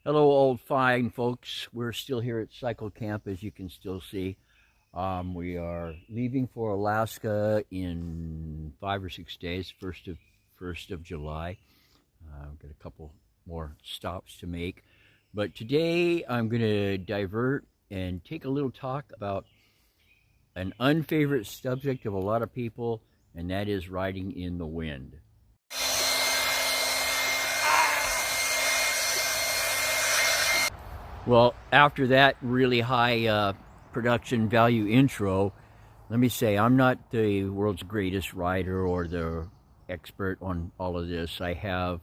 Hello, old fine folks. We're still here at Cycle Camp, as you can still see. We are leaving for Alaska in 5 or 6 days, first of July. We've got a couple more stops to make, but today I'm going to divert and take a little talk about an unfavorite subject of a lot of people, and that is riding in the wind. Well, after that really high production value intro, let me say I'm not the world's greatest rider or the expert on all of this. I have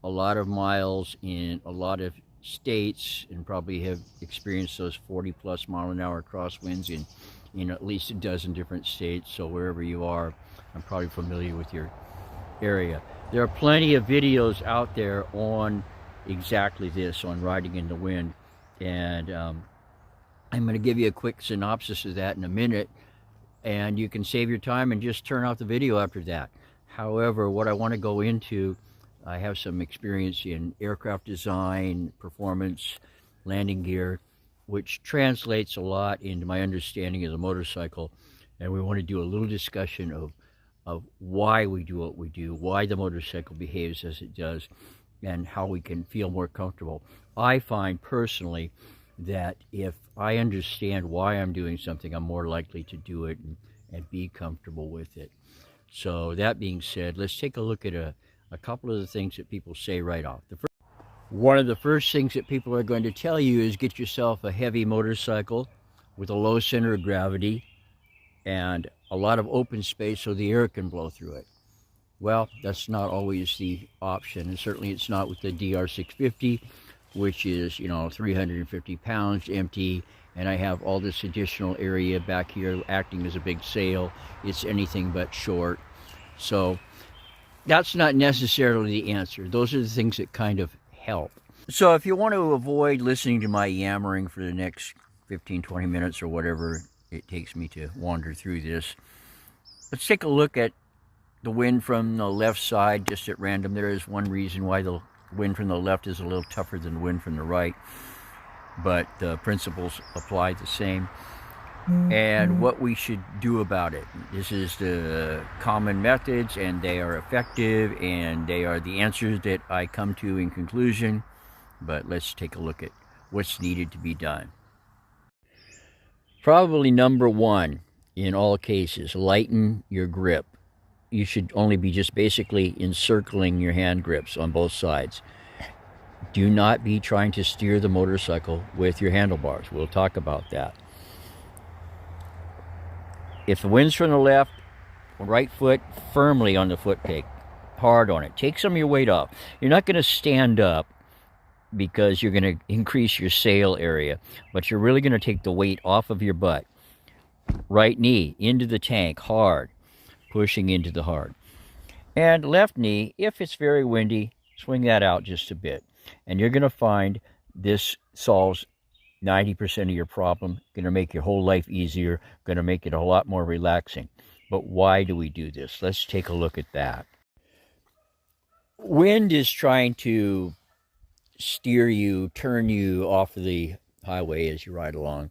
a lot of miles in a lot of states and probably have experienced those 40+ mile an hour crosswinds in at least a dozen different states. So wherever you are, I'm probably familiar with your area. There are plenty of videos out there on exactly this, on riding in the wind. And I'm going to give you a quick synopsis of that in a minute, and you can save your time and just turn off the video after that. However, what I want to go into, I have some experience in aircraft design, performance, landing gear, which translates a lot into my understanding of the motorcycle. And we want to do a little discussion of why we do what we do, why the motorcycle behaves as it does, and how we can feel more comfortable. I find personally that if I understand why I'm doing something, I'm more likely to do it and be comfortable with it. So that being said, let's take a look at a couple of the things that people say right off. One of the first things that people are going to tell you is get yourself a heavy motorcycle with a low center of gravity and a lot of open space so the air can blow through it. Well, that's not always the option, and certainly it's not with the DR650, which is, 350 pounds empty, and I have all this additional area back here acting as a big sail. It's anything but short. So that's not necessarily the answer. Those are the things that kind of help. So if you want to avoid listening to my yammering for the next 15-20 minutes or whatever it takes me to wander through this, let's take a look at the wind from the left side just at random. There is one reason why the wind from the left is a little tougher than the wind from the right, but the principles apply the same. And what we should do about it. This is the common methods, and they are effective, and they are the answers that I come to in conclusion. But let's take a look at what's needed to be done. Probably number one in all cases, lighten your grip. You should only be just basically encircling your hand grips on both sides. Do not be trying to steer the motorcycle with your handlebars. We'll talk about that. If the wind's from the left, right foot firmly on the foot peg, hard on it. Take some of your weight off. You're not going to stand up because you're going to increase your sail area, but you're really going to take the weight off of your butt. Right knee into the tank, hard. Pushing into the hard. And left knee, if it's very windy, swing that out just a bit. And you're going to find this solves 90% of your problem, going to make your whole life easier, going to make it a lot more relaxing. But why do we do this? Let's take a look at that. Wind is trying to steer you, turn you off of the highway as you ride along.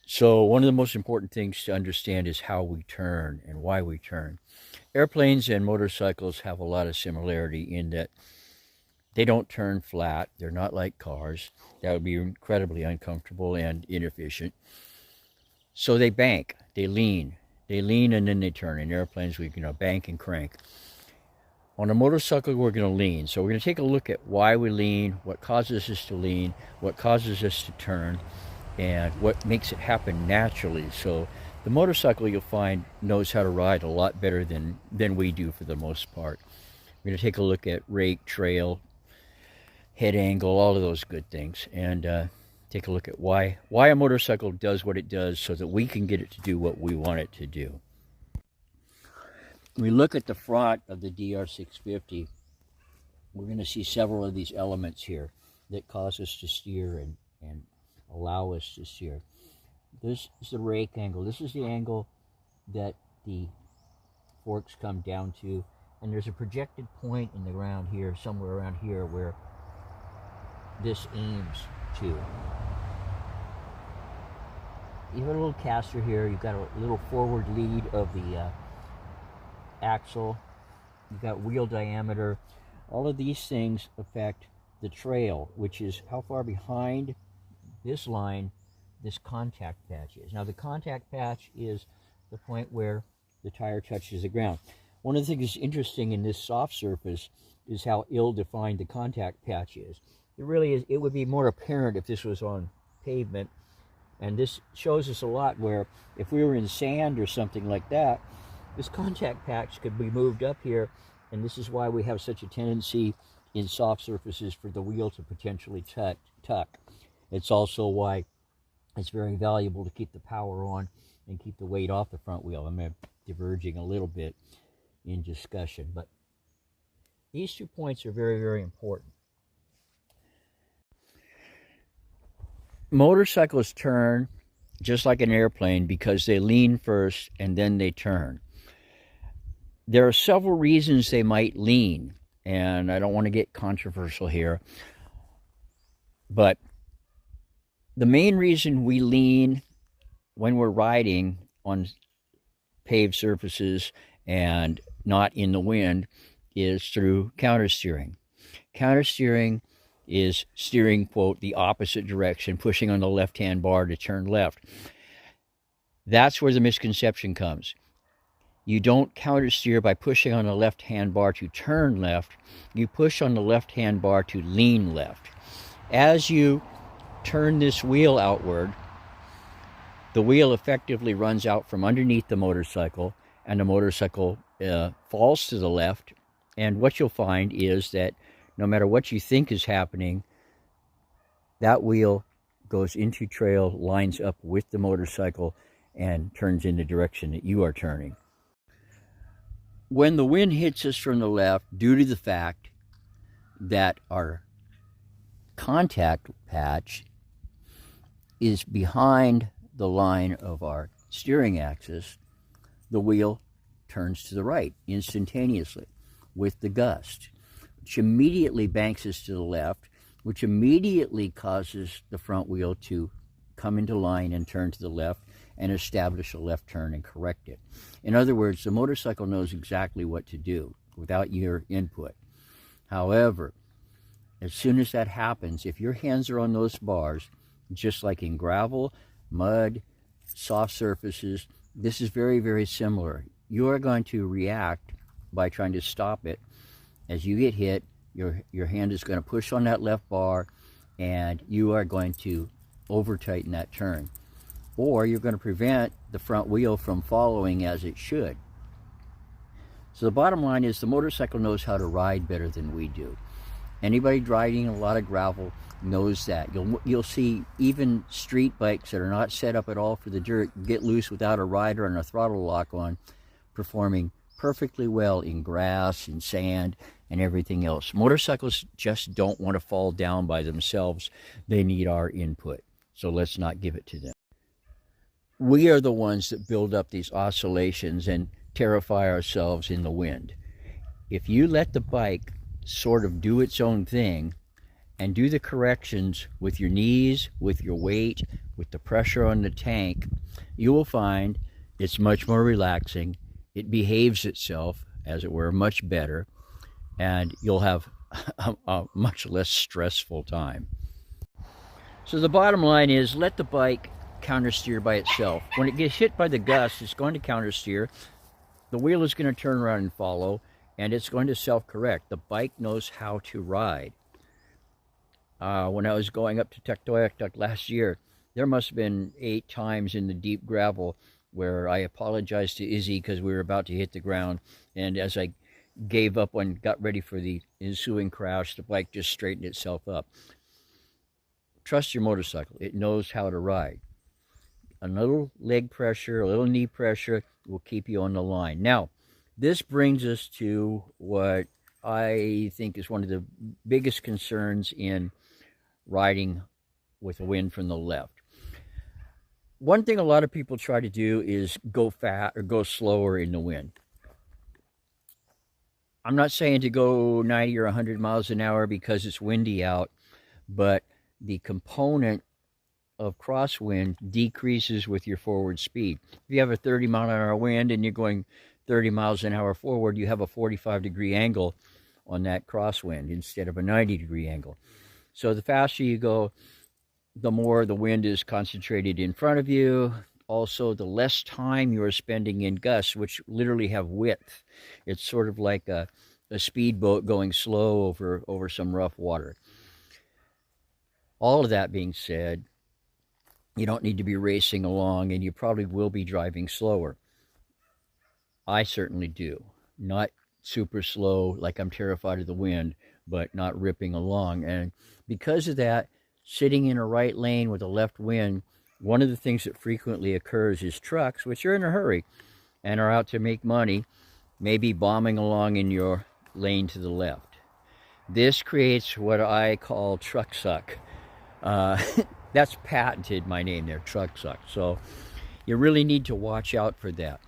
So one of the most important things to understand is how we turn and why we turn. Airplanes and motorcycles have a lot of similarity in that they don't turn flat. They're not like cars. That would be incredibly uncomfortable and inefficient. So they bank, they lean. They lean and then they turn. In airplanes, we can bank and crank. On a motorcycle, we're going to lean. So we're going to take a look at why we lean, what causes us to lean, what causes us to turn, and what makes it happen naturally. So the motorcycle, you'll find, knows how to ride a lot better than we do for the most part. We're going to take a look at rake, trail, head angle, all of those good things, and take a look at why a motorcycle does what it does so that we can get it to do what we want it to do. When we look at the front of the DR650, we're going to see several of these elements here that cause us to steer and allow us to steer. This is the rake angle. This is the angle that the forks come down to, and there's a projected point in the ground here, somewhere around here, where this aims to. You have a little caster here. You've got a little forward lead of the axle. You've got wheel diameter. All of these things affect the trail, which is how far behind this line this contact patch is. Now the contact patch is the point where the tire touches the ground. One of the things that's interesting in this soft surface is how ill-defined the contact patch is. It really is. It would be more apparent if this was on pavement. And this shows us a lot where if we were in sand or something like that, this contact patch could be moved up here, and this is why we have such a tendency in soft surfaces for the wheel to potentially tuck. It's also why it's very valuable to keep the power on and keep the weight off the front wheel. I'm diverging a little bit in discussion, but these 2 points are very, very important. Motorcycles turn just like an airplane because they lean first and then they turn. There are several reasons they might lean, and I don't want to get controversial here, but the main reason we lean when we're riding on paved surfaces and not in the wind is through countersteering. Countersteering is steering, quote, the opposite direction, pushing on the left-hand bar to turn left. That's where the misconception comes. You don't countersteer by pushing on the left-hand bar to turn left. You push on the left-hand bar to lean left. As you turn this wheel outward, the wheel effectively runs out from underneath the motorcycle, and the motorcycle falls to the left. And what you'll find is that no matter what you think is happening, that wheel goes into trail, lines up with the motorcycle, and turns in the direction that you are turning. When the wind hits us from the left, due to the fact that our contact patch is behind the line of our steering axis, the wheel turns to the right instantaneously with the gust, which immediately banks us to the left, which immediately causes the front wheel to come into line and turn to the left and establish a left turn and correct it. In other words, the motorcycle knows exactly what to do without your input. However, as soon as that happens, if your hands are on those bars, just like in gravel, mud, soft surfaces, this is very, very similar. You are going to react by trying to stop it. As you get hit, your hand is going to push on that left bar, and you are going to over-tighten that turn. Or you're going to prevent the front wheel from following as it should. So the bottom line is the motorcycle knows how to ride better than we do. Anybody driving a lot of gravel knows that. You'll see even street bikes that are not set up at all for the dirt get loose without a rider and a throttle lock on, performing perfectly well in grass and sand and everything else. Motorcycles just don't want to fall down by themselves. They need our input. So let's not give it to them. We are the ones that build up these oscillations and terrify ourselves in the wind. If you let the bike sort of do its own thing and do the corrections with your knees, with your weight, with the pressure on the tank, you will find it's much more relaxing. It behaves itself, as it were, much better, and you'll have a much less stressful time. So the bottom line is, let the bike countersteer by itself. When it gets hit by the gust, it's going to countersteer. The wheel is going to turn around and follow, and it's going to self-correct. The bike knows how to ride. When I was going up to Tuktoyaktuk last year, there must have been 8 times in the deep gravel where I apologized to Izzy because we were about to hit the ground, and as I gave up and got ready for the ensuing crash, the bike just straightened itself up. Trust your motorcycle. It knows how to ride. A little leg pressure, a little knee pressure will keep you on the line. Now, this brings us to what I think is one of the biggest concerns in riding with the wind from the left. One thing a lot of people try to do is go fast or go slower in the wind. I'm not saying to go 90 or 100 miles an hour because it's windy out, but the component of crosswind decreases with your forward speed. If you have a 30-mile-an-hour wind and you're going 30 miles an hour forward, you have a 45-degree angle on that crosswind instead of a 90-degree angle. So the faster you go, the more the wind is concentrated in front of you. Also, the less time you are spending in gusts, which literally have width. It's sort of like a speedboat going slow over some rough water. All of that being said, you don't need to be racing along, and you probably will be driving slower. I certainly do. Not super slow, like I'm terrified of the wind, but not ripping along. And because of that, sitting in a right lane with a left wind, one of the things that frequently occurs is trucks, which are in a hurry and are out to make money, maybe bombing along in your lane to the left. This creates what I call truck suck. That's patented, my name there, truck suck. So you really need to watch out for that.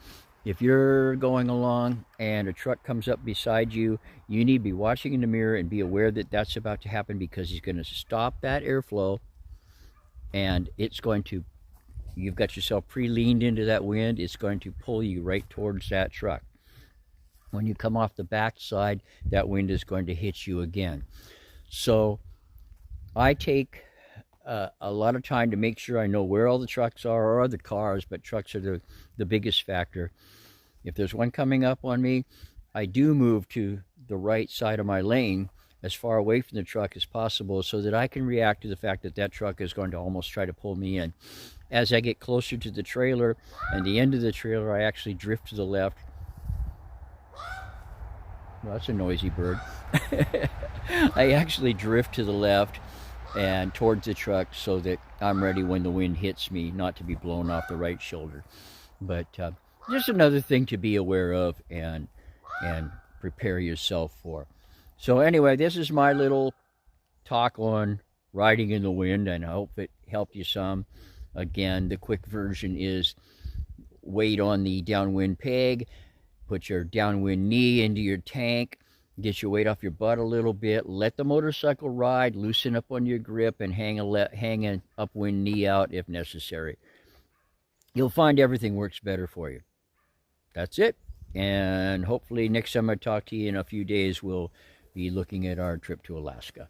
If you're going along and a truck comes up beside you, you need to be watching in the mirror and be aware that that's about to happen, because he's going to stop that airflow, and it's going to, you've got yourself pre-leaned into that wind, it's going to pull you right towards that truck. When you come off the back side, that wind is going to hit you again. So I take a lot of time to make sure I know where all the trucks are, or other cars, but trucks are the biggest factor. If there's one coming up on me, I do move to the right side of my lane as far away from the truck as possible, so that I can react to the fact that that truck is going to almost try to pull me in. As I get closer to the trailer and the end of the trailer, I actually drift to the left. Well, that's a noisy bird. I actually drift to the left and towards the truck, so that I'm ready when the wind hits me, not to be blown off the right shoulder. But just another thing to be aware of and prepare yourself for. So anyway, this is my little talk on riding in the wind, and I hope it helped you some. Again, the quick version is wait on the downwind peg, put your downwind knee into your tank, get your weight off your butt a little bit, let the motorcycle ride, loosen up on your grip, and hang an upwind knee out if necessary. You'll find everything works better for you. That's it. And hopefully next time I talk to you in a few days, we'll be looking at our trip to Alaska.